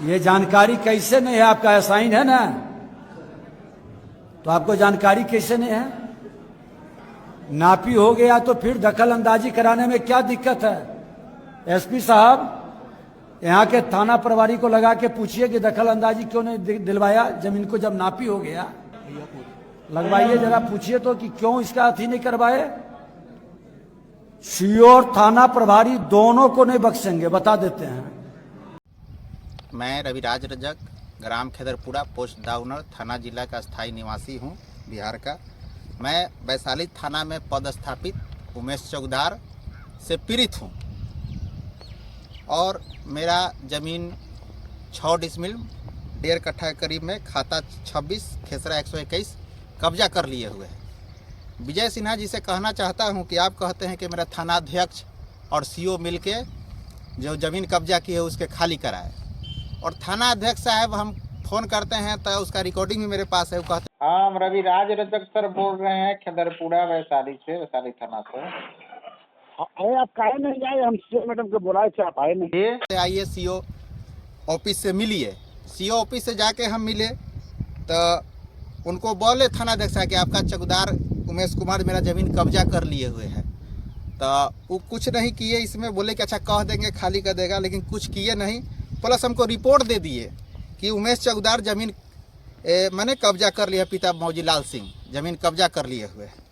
ये जानकारी कैसे नहीं है? आपका असाइन है ना, तो आपको जानकारी कैसे नहीं है? नापी हो गया तो फिर दखल अंदाजी कराने में क्या दिक्कत है? एसपी साहब, यहाँ के थाना प्रभारी को लगा के पूछिए कि दखल अंदाजी क्यों नहीं दिलवाया जमीन को, जब नापी हो गया लगवाइए, जरा पूछिए तो कि क्यों इसका अथी नहीं करवाए। सीओ और थाना प्रभारी दोनों को नहीं बख्शेंगे, बता देते हैं। मैं रविराज रजक, ग्राम खेदरपुरा, पोस्ट दाउनर, थाना जिला का स्थायी निवासी हूं, बिहार का। मैं वैशाली थाना में पदस्थापित उमेश चौकीदार से पीड़ित हूं और मेरा ज़मीन 6 डिसमिल 1.5 कट्ठा करीब में खाता 26 खेसरा 121 कब्जा कर लिए हुए हैं। विजय सिन्हा जी से कहना चाहता हूं कि आप कहते हैं कि मेरा थाना अध्यक्ष और सीओ मिलके जो ज़मीन कब्जा की है उसके खाली कराए, और थाना अध्यक्ष साहब हम फ़ोन करते हैं तो उसका रिकॉर्डिंग भी मेरे पास है। वो कहते हाँ, हम रविराज रजक सर बोल रहे हैं खेदरपुरा वैशाली से, वैशाली थाना से। अरे आप काहे नहीं आए? हम सीओ मैडम को बुलाए थे, आप आए नहीं। आइए सीओ ऑफिस से मिलिए। सीओ ऑफिस से जाके हम मिले तो उनको बोले थाना अध्यक्ष कि आपका चौकीदार उमेश कुमार मेरा ज़मीन कब्जा कर लिए हुए हैं। तो वो कुछ नहीं किए इसमें, बोले कि अच्छा कह देंगे खाली कर देगा, लेकिन कुछ किए नहीं। प्लस हमको रिपोर्ट दे दिए कि उमेश चौकीदार ज़मीन मैंने कब्जा कर लिया, पिता मौजीलाल सिंह ज़मीन कब्जा कर लिए हुए हैं।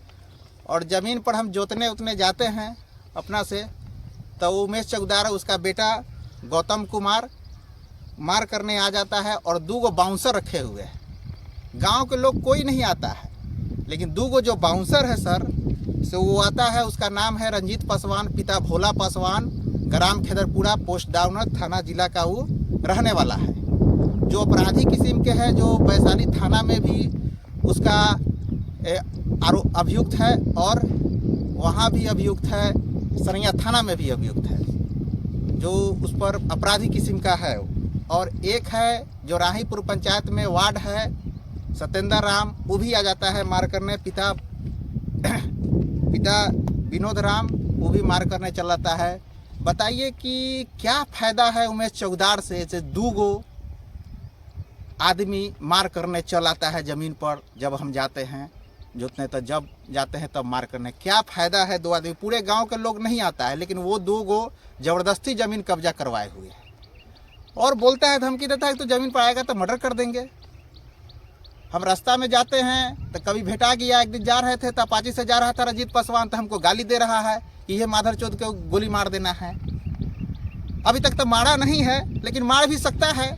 और ज़मीन पर हम जोतने उतने जाते हैं अपना से, तो उमेश चौकीदार उसका बेटा गौतम कुमार मार करने आ जाता है और 2 बाउंसर रखे हुए हैं। गांव के लोग कोई नहीं आता है, लेकिन 2 जो बाउंसर है सर से वो आता है। उसका नाम है रंजीत पासवान, पिता भोला पासवान, ग्राम खेदरपुरा, पोस्ट दाउनर, थाना जिला का वो रहने वाला है। जो अपराधी किस्म के है, जो वैशाली थाना में भी उसका अभियुक्त है और वहाँ भी अभियुक्त है, सरैया थाना में भी अभियुक्त है, जो उस पर अपराधी किस्म का है। और एक है जो राहीपुर पंचायत में वार्ड है सत्येंद्र राम, वो भी आ जाता है मार करने। पिता विनोद राम, वो भी मार करने चल जाता है। बताइए कि क्या फ़ायदा है उमेश चौकीदार से 2 आदमी मार करने चल आता है ज़मीन पर। जब हम जाते हैं जोतने, तो जब जाते हैं तब मार करने, क्या फ़ायदा है? 2 आदमी, पूरे गांव के लोग नहीं आता है, लेकिन वो 2 ज़बरदस्ती ज़मीन कब्जा करवाए हुए हैं। और बोलता है, धमकी देता है कि तो ज़मीन पर आएगा तो मर्डर कर देंगे। हम रास्ता में जाते हैं तो कभी भेटा गया, एक दिन जा रहे थे तो अपाची से जा रहा था रंजीत पासवान, तो हमको गाली दे रहा है कि ये माधर चौथ को गोली मार देना है। अभी तक तो मारा नहीं है, लेकिन मार भी सकता है,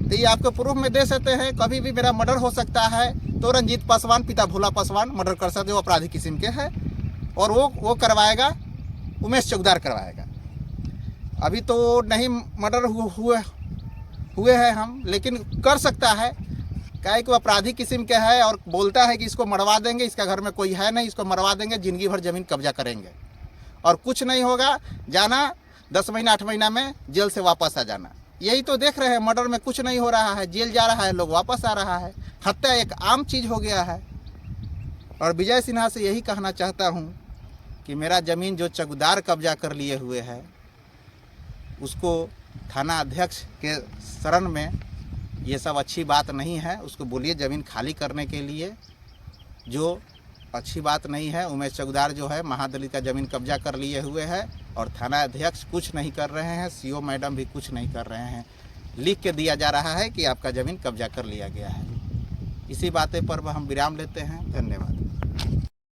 तो ये आपको प्रूफ में दे सकते हैं। कभी भी मेरा मर्डर हो सकता है, तो रंजीत पासवान, पिता भोला पासवान मर्डर कर सकते, वो अपराधी किस्म के है, और वो करवाएगा, उमेश चौकीदार करवाएगा। अभी तो नहीं मर्डर हुए हैं हम, लेकिन कर सकता है, क्या कि वो अपराधी किस्म के है और बोलता है कि इसको मरवा देंगे, इसका घर में कोई है नहीं, इसको मरवा देंगे, ज़िंदगी भर ज़मीन कब्जा करेंगे और कुछ नहीं होगा, जाना 10 महीना 8 महीना में जेल से वापस आ जाना। यही तो देख रहे हैं, मर्डर में कुछ नहीं हो रहा है, जेल जा रहा है, लोग वापस आ रहा है, हत्या एक आम चीज़ हो गया है। और विजय सिन्हा से यही कहना चाहता हूँ कि मेरा ज़मीन जो चौकीदार कब्जा कर लिए हुए है, उसको थाना अध्यक्ष के शरण में ये सब अच्छी बात नहीं है। उसको बोलिए ज़मीन खाली करने के लिए, जो अच्छी बात नहीं है। उमेश चौकीदार जो है महादलित का ज़मीन कब्जा कर लिए हुए है और थाना अध्यक्ष कुछ नहीं कर रहे हैं, सीओ मैडम भी कुछ नहीं कर रहे हैं। लिख के दिया जा रहा है कि आपका ज़मीन कब्जा कर लिया गया है। इसी बातें पर हम विराम लेते हैं। धन्यवाद।